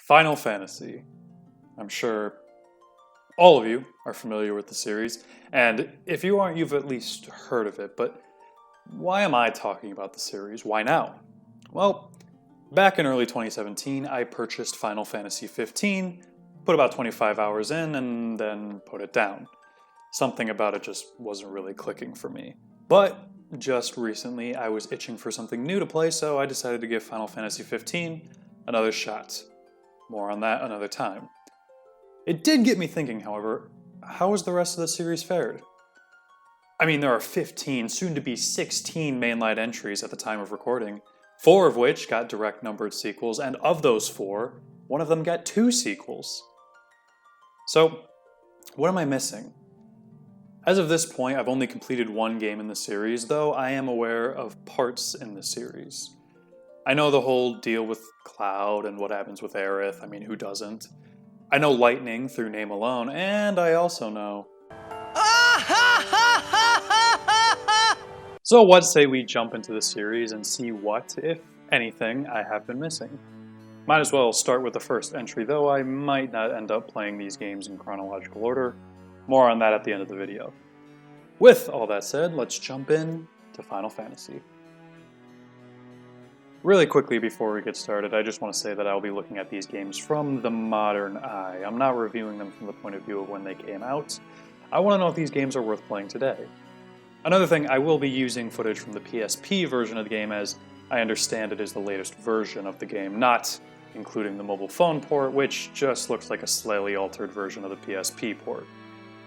Final Fantasy. I'm sure all of you are familiar with the series, and if you aren't, you've at least heard of it, but why am I talking about the series? Why now? Well, back in early 2017, I purchased Final Fantasy XV, put about 25 hours in, and then put it down. Something about it just wasn't really clicking for me. But just recently, I was itching for something new to play, so I decided to give Final Fantasy XV another shot. More on that another time. It did get me thinking, however, how has the rest of the series fared? I mean, there are 15, soon to be 16 mainline entries at the time of recording, 4 of which got direct numbered sequels, and of those 4, one of them got 2 sequels. So, what am I missing? As of this point, I've only completed 1 game in the series, though I am aware of parts in the series. I know the whole deal with Cloud and what happens with Aerith, I mean, who doesn't? I know Lightning through name alone, and I also know... So what say we jump into the series and see what, if anything, I have been missing? Might as well start with the first entry, though I might not end up playing these games in chronological order. More on that at the end of the video. With all that said, let's jump in to Final Fantasy. Really quickly before we get started, I just want to say that I'll be looking at these games from the modern eye. I'm not reviewing them from the point of view of when they came out. I want to know if these games are worth playing today. Another thing, I will be using footage from the PSP version of the game, as I understand it is the latest version of the game, not including the mobile phone port, which just looks like a slightly altered version of the PSP port.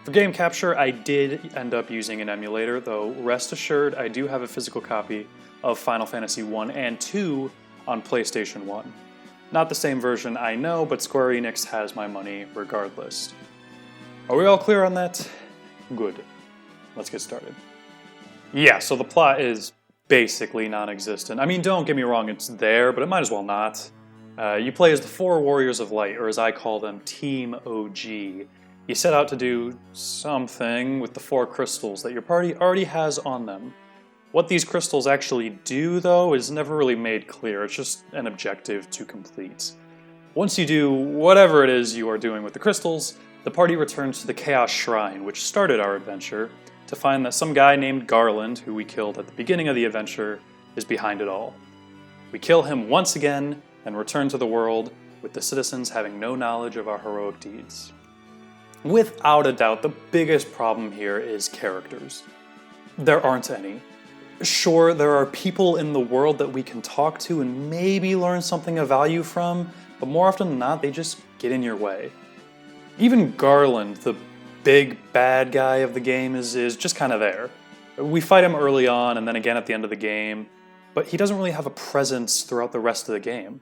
For game capture, I did end up using an emulator, though rest assured I do have a physical copy of Final Fantasy I and II on PlayStation 1. Not the same version, I know, but Square Enix has my money regardless. Are we all clear on that? Good. Let's get started. Yeah, so the plot is basically non-existent. I mean, don't get me wrong, it's there, but it might as well not. You play as the 4 Warriors of Light, or as I call them, Team OG. You set out to do something with the 4 crystals that your party already has on them. What these crystals actually do, though, is never really made clear. It's just an objective to complete. Once you do whatever it is you are doing with the crystals, the party returns to the Chaos Shrine, which started our adventure, to find that some guy named Garland, who we killed at the beginning of the adventure, is behind it all. We kill him once again, and return to the world, with the citizens having no knowledge of our heroic deeds. Without a doubt, the biggest problem here is characters. There aren't any. Sure, there are people in the world that we can talk to and maybe learn something of value from, but more often than not, they just get in your way. Even Garland, the big bad guy of the game, is just kind of there. We fight him early on and then again at the end of the game, but he doesn't really have a presence throughout the rest of the game.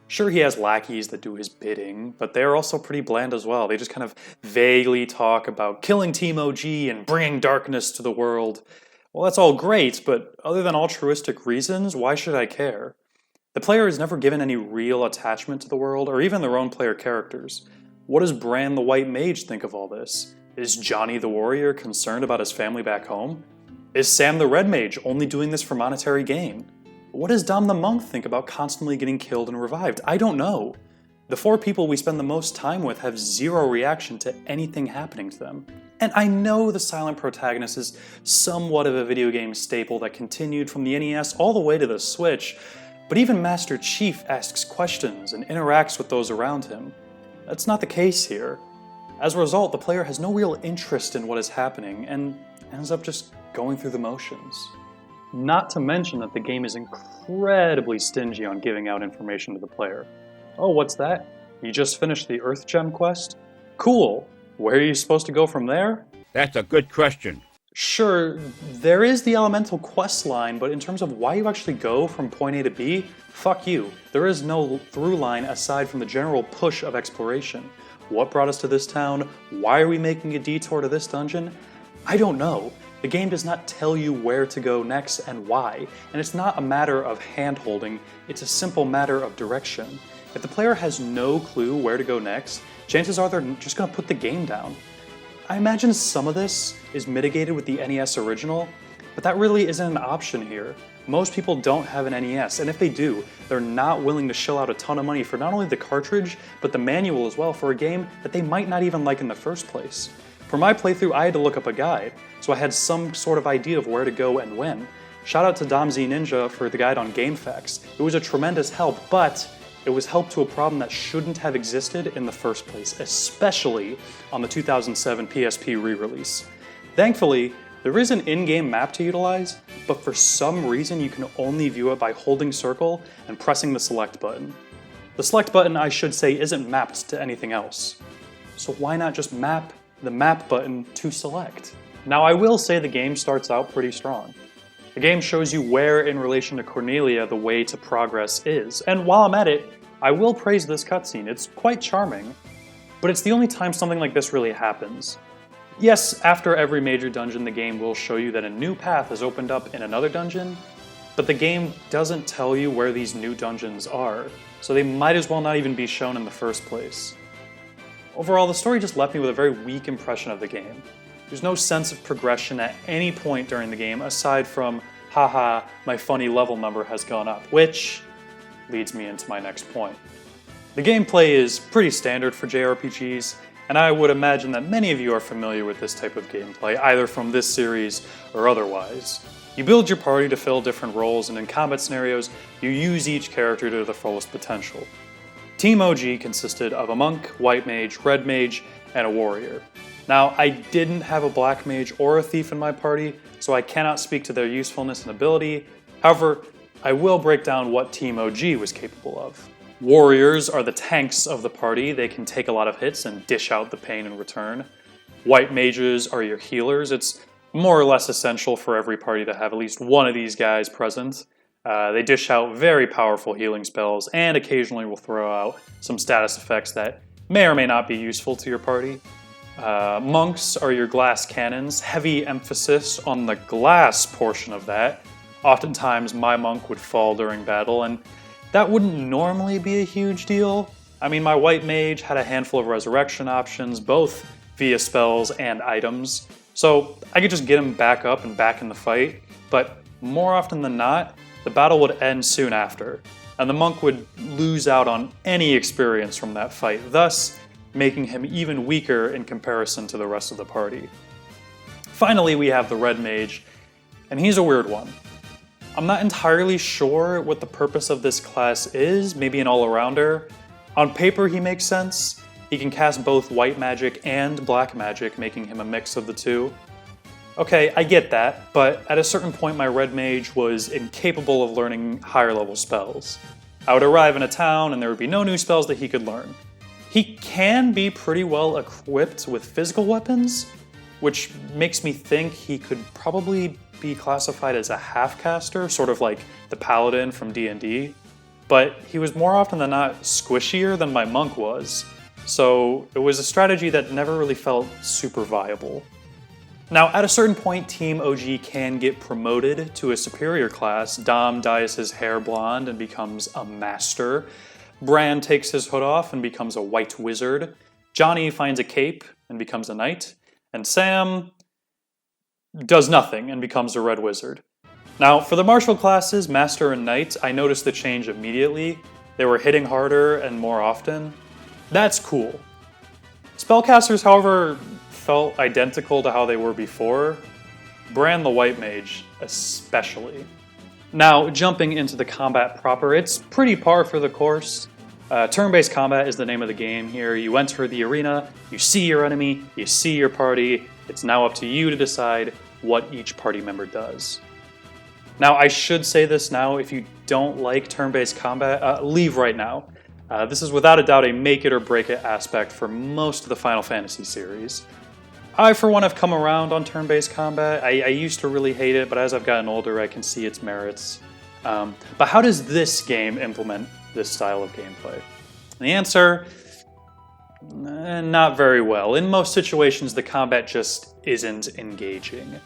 Sure, he has lackeys that do his bidding, but they're also pretty bland as well. They just kind of vaguely talk about killing Team OG and bringing darkness to the world. Well, that's all great, but other than altruistic reasons, why should I care? The player is never given any real attachment to the world, or even their own player characters. What does Bran the White Mage think of all this? Is Johnny the Warrior concerned about his family back home? Is Sam the Red Mage only doing this for monetary gain? What does Dom the Monk think about constantly getting killed and revived? I don't know. The 4 people we spend the most time with have zero reaction to anything happening to them. And I know the silent protagonist is somewhat of a video game staple that continued from the NES all the way to the Switch, but even Master Chief asks questions and interacts with those around him. That's not the case here. As a result, the player has no real interest in what is happening and ends up just going through the motions. Not to mention that the game is incredibly stingy on giving out information to the player. Oh, what's that? You just finished the Earth Gem quest? Cool. Where are you supposed to go from there? That's a good question. Sure, there is the elemental quest line, but in terms of why you actually go from point A to B, fuck you. There is no through line aside from the general push of exploration. What brought us to this town? Why are we making a detour to this dungeon? I don't know. The game does not tell you where to go next and why, and it's not a matter of hand-holding, it's a simple matter of direction. If the player has no clue where to go next, chances are they're just going to put the game down. I imagine some of this is mitigated with the NES original, but that really isn't an option here. most people don't have an NES, and if they do, they're not willing to shell out a ton of money for not only the cartridge, but the manual as well for a game that they might not even like in the first place. For my playthrough, I had to look up a guide, so I had some sort of idea of where to go and when. Shout out to DomZ Ninja for the guide on GameFAQs. It was a tremendous help, but it was help to a problem that shouldn't have existed in the first place, especially on the 2007 PSP re-release. Thankfully, there is an in-game map to utilize, but for some reason you can only view it by holding circle and pressing the select button. The select button, I should say, isn't mapped to anything else. So why not just map the map button to select? Now I will say the game starts out pretty strong. The game shows you where in relation to Cornelia the way to progress is, and while I'm at it, I will praise this cutscene. It's quite charming, but it's the only time something like this really happens. Yes, after every major dungeon, the game will show you that a new path has opened up in another dungeon, but the game doesn't tell you where these new dungeons are, so they might as well not even be shown in the first place. Overall, the story just left me with a very weak impression of the game. There's no sense of progression at any point during the game, aside from, haha, my funny level number has gone up, which leads me into my next point. The gameplay is pretty standard for JRPGs, and I would imagine that many of you are familiar with this type of gameplay, either from this series or otherwise. You build your party to fill different roles, and in combat scenarios, you use each character to their fullest potential. Team OG consisted of a monk, white mage, red mage, and a warrior. Now, I didn't have a black mage or a thief in my party, so I cannot speak to their usefulness and ability. However, I will break down what Team OG was capable of. Warriors are the tanks of the party. They can take a lot of hits and dish out the pain in return. White mages are your healers. It's more or less essential for every party to have at least one of these guys present. They dish out very powerful healing spells and occasionally will throw out some status effects that may or may not be useful to your party. Monks are your glass cannons, heavy emphasis on the glass portion of that. Oftentimes my monk would fall during battle, and that wouldn't normally be a huge deal. I mean, my white mage had a handful of resurrection options, both via spells and items, so I could just get him back up and back in the fight, but more often than not, the battle would end soon after, and the monk would lose out on any experience from that fight, thus making him even weaker in comparison to the rest of the party. Finally, we have the red mage, and he's a weird one. I'm not entirely sure what the purpose of this class is, maybe an all-arounder. On paper he makes sense. He can cast both white magic and black magic, making him a mix of the two. Okay, I get that, but at a certain point my red mage was incapable of learning higher level spells. I would arrive in a town and there would be no new spells that he could learn. He can be pretty well equipped with physical weapons, which makes me think he could probably be classified as a half-caster, sort of like the paladin from D&D, but he was more often than not squishier than my monk was, so it was a strategy that never really felt super viable. Now, at a certain point, Team OG can get promoted to a superior class. Dom dyes his hair blonde and becomes a master. Bran takes his hood off and becomes a white wizard. Johnny finds a cape and becomes a knight. And Sam does nothing and becomes a red wizard. Now, for the martial classes, Master and Knight, I noticed the change immediately. They were hitting harder and more often. That's cool. Spellcasters, however, felt identical to how they were before. Bran the White Mage, especially. Now, jumping into the combat proper, it's pretty par for the course. Turn-based combat is the name of the game here. You enter the arena, you see your enemy, you see your party. It's now up to you to decide what each party member does. Now, I should say this now, if you don't like turn-based combat, leave right now. This is without a doubt a make-it-or-break-it aspect for most of the Final Fantasy series. I, for one, have come around on turn-based combat. I used to really hate it, but as I've gotten older, I can see its merits. But how does this game implement this style of gameplay? And the answer, not very well. In most situations, the combat just isn't engaging.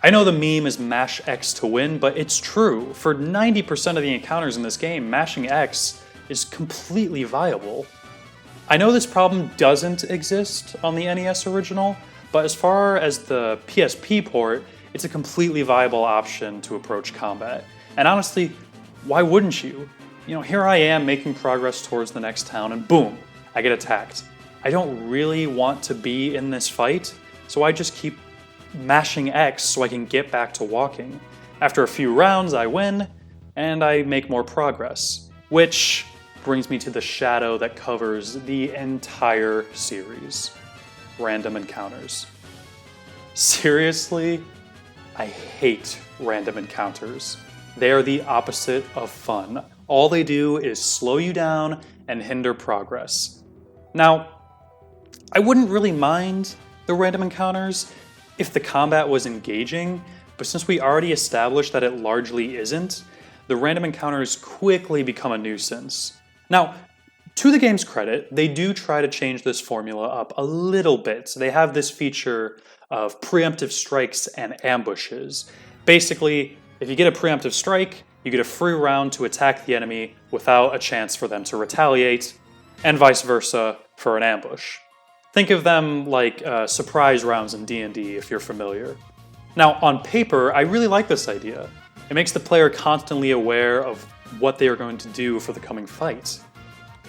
I know the meme is mash X to win, but it's true. For 90% of the encounters in this game, mashing X is completely viable. I know this problem doesn't exist on the NES original, but as far as the PSP port, it's a completely viable option to approach combat. And honestly, why wouldn't you? You know, here I am making progress towards the next town and boom, I get attacked. I don't really want to be in this fight, so I just keep mashing X so I can get back to walking. After a few rounds, I win, and I make more progress. Which brings me to the shadow that covers the entire series. Random encounters. Seriously, I hate random encounters. They are the opposite of fun. All they do is slow you down and hinder progress. Now, I wouldn't really mind the random encounters if the combat was engaging, but since we already established that it largely isn't, the random encounters quickly become a nuisance. Now, to the game's credit, they do try to change this formula up a little bit. They have this feature of preemptive strikes and ambushes. Basically, if you get a preemptive strike, you get a free round to attack the enemy without a chance for them to retaliate, and vice versa for an ambush. Think of them like surprise rounds in D&D if you're familiar. Now, on paper, I really like this idea. It makes the player constantly aware of what they are going to do for the coming fight.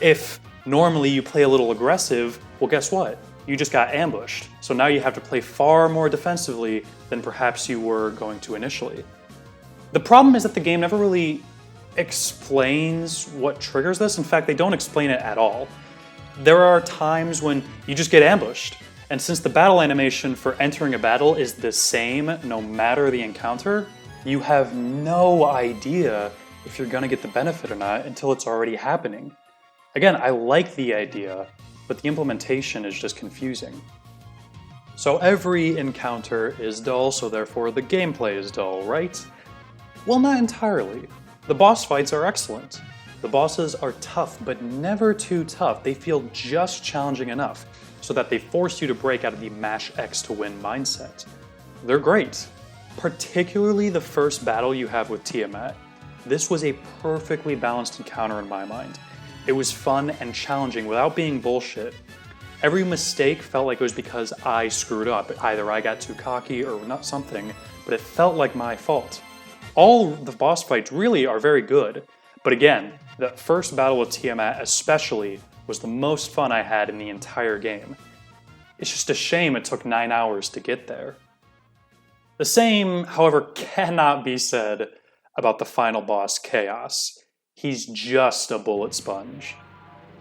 If normally you play a little aggressive, well, guess what? You just got ambushed. So now you have to play far more defensively than perhaps you were going to initially. The problem is that the game never really explains what triggers this. In fact, they don't explain it at all. There are times when you just get ambushed. And since the battle animation for entering a battle is the same no matter the encounter, you have no idea if you're gonna get the benefit or not until it's already happening. Again, I like the idea, but the implementation is just confusing. So every encounter is dull, so therefore the gameplay is dull, right? Well, not entirely. The boss fights are excellent. The bosses are tough, but never too tough. They feel just challenging enough so that they force you to break out of the mash X to win mindset. They're great. Particularly the first battle you have with Tiamat. This was a perfectly balanced encounter in my mind. It was fun and challenging without being bullshit. Every mistake felt like it was because I screwed up. Either I got too cocky or not something, but it felt like my fault. All the boss fights really are very good, but again, the first battle with Tiamat especially was the most fun I had in the entire game. It's just a shame it took 9 hours to get there. The same, however, cannot be said about the final boss, Chaos. He's just a bullet sponge.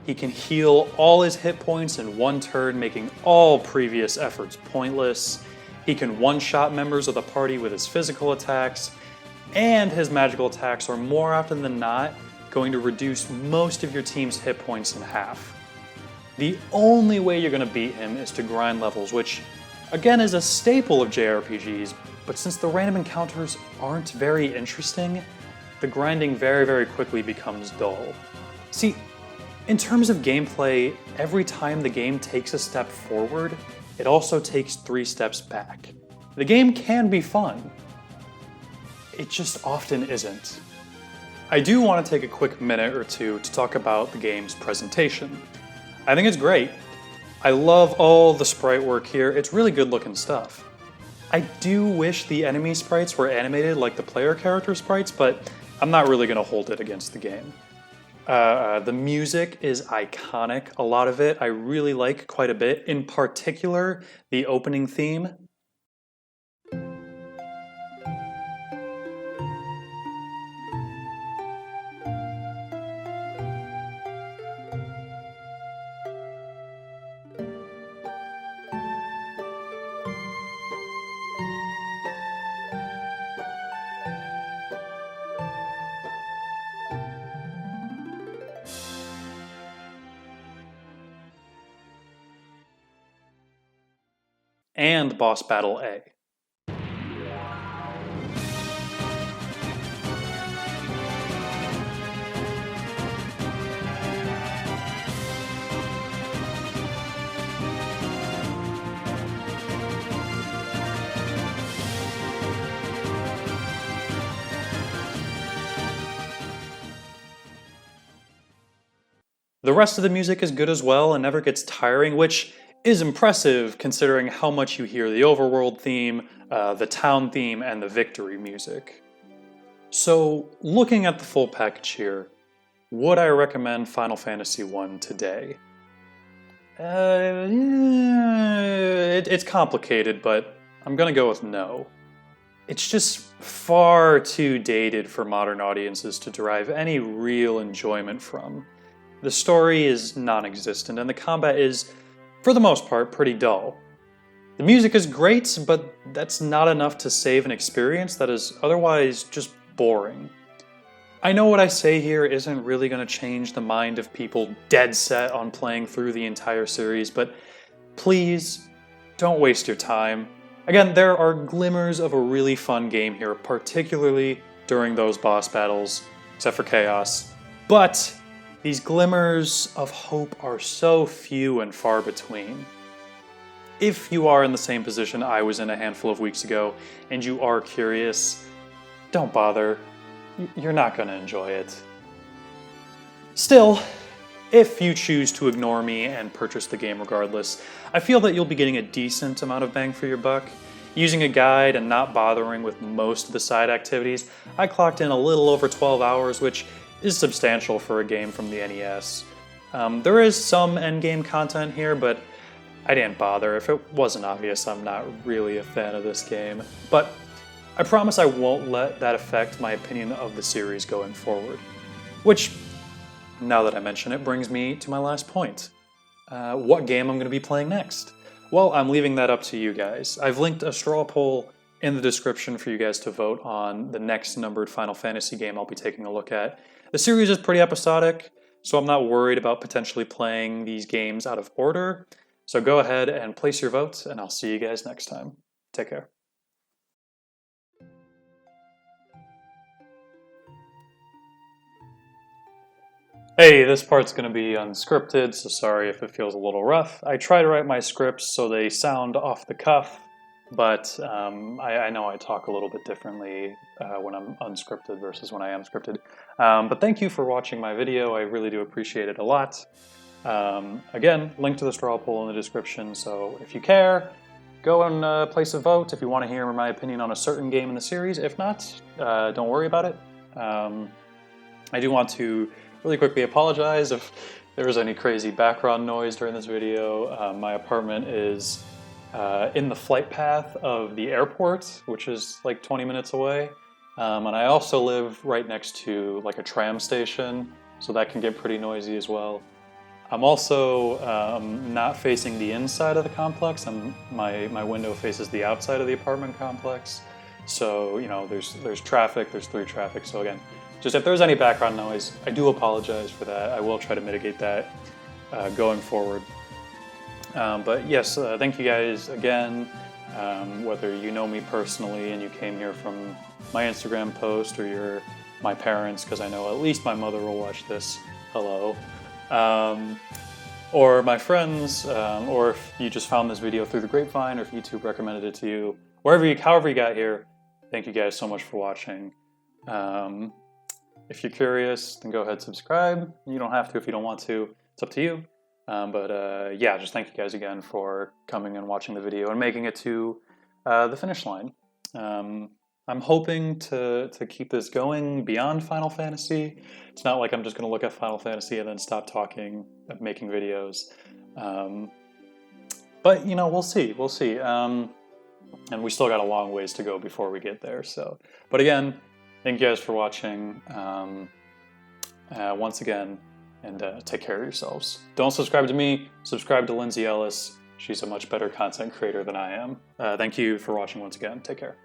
He can heal all his hit points in one turn, making all previous efforts pointless. He can one-shot members of the party with his physical attacks, and his magical attacks are more often than not going to reduce most of your team's hit points in half. The only way you're going to beat him is to grind levels, which again is a staple of JRPGs, but since the random encounters aren't very interesting, the grinding very quickly becomes dull. See, in terms of gameplay, every time the game takes a step forward, it also takes 3 steps back. The game can be fun. It just often isn't. I do want to take a quick minute or two to talk about the game's presentation. I think it's great. I love all the sprite work here, it's really good looking stuff. I do wish the enemy sprites were animated like the player character sprites, but I'm not really going to hold it against the game. The music is iconic, a lot of it I really like quite a bit, in particular the opening theme. And Boss Battle A. The rest of the music is good as well and never gets tiring, which is impressive considering how much you hear the overworld theme, the town theme, and the victory music. So, looking at the full package here, would I recommend Final Fantasy I today? It's complicated, but I'm gonna go with no. It's just far too dated for modern audiences to derive any real enjoyment from. The story is non-existent, and the combat is, for the most part, pretty dull. The music is great, but that's not enough to save an experience that is otherwise just boring. I know what I say here isn't really going to change the mind of people dead set on playing through the entire series, but please, don't waste your time. Again, there are glimmers of a really fun game here, particularly during those boss battles, except for Chaos. But these glimmers of hope are so few and far between. If you are in the same position I was in a handful of weeks ago, and you are curious, don't bother. You're not going to enjoy it. Still, if you choose to ignore me and purchase the game regardless, I feel that you'll be getting a decent amount of bang for your buck. Using a guide and not bothering with most of the side activities, I clocked in a little over 12 hours, which is substantial for a game from the NES. There is some endgame content here, but I didn't bother. If it wasn't obvious, I'm not really a fan of this game. But I promise I won't let that affect my opinion of the series going forward. Which, now that I mention it, brings me to my last point. What game I'm going to be playing next? Well, I'm leaving that up to you guys. I've linked a straw poll in the description for you guys to vote on the next numbered Final Fantasy game I'll be taking a look at. The series is pretty episodic, so I'm not worried about potentially playing these games out of order. So go ahead and place your votes, and I'll see you guys next time. Take care. Hey, this part's going to be unscripted, so sorry if it feels a little rough. I try to write my scripts so they sound off the cuff, but I know I talk a little bit differently when I'm unscripted versus when I am scripted. But thank you for watching my video. I really do appreciate it a lot. Again, link to the straw poll in the description, so if you care, go and place a vote if you want to hear my opinion on a certain game in the series. If not, don't worry about it. I do want to really quickly apologize if there was any crazy background noise during this video. My apartment is in the flight path of the airport, which is like 20 minutes away. And I also live right next to like a tram station, so that can get pretty noisy as well. I'm also not facing the inside of the complex. My window faces the outside of the apartment complex. So, you know, there's traffic, there's through traffic. So again, just if there's any background noise, I do apologize for that. I will try to mitigate that going forward. But yes, thank you guys again. Whether you know me personally and you came here from my Instagram post, or you're my parents, because I know at least my mother will watch this. Hello. Or my friends, or if you just found this video through the grapevine, or if YouTube recommended it to you, however you got here, thank you guys so much for watching. If you're curious, then go ahead and subscribe. You don't have to if you don't want to. It's up to you. Yeah, just thank you guys again for coming and watching the video and making it to the finish line. I'm hoping to keep this going beyond Final Fantasy. It's not like I'm just going to look at Final Fantasy and then stop talking and making videos. But, you know, we'll see. We'll see. And we still got a long ways to go before we get there. So, but again, thank you guys for watching once again, and take care of yourselves. Don't subscribe to me, subscribe to Lindsay Ellis. She's a much better content creator than I am. Thank you for watching once again. Take care.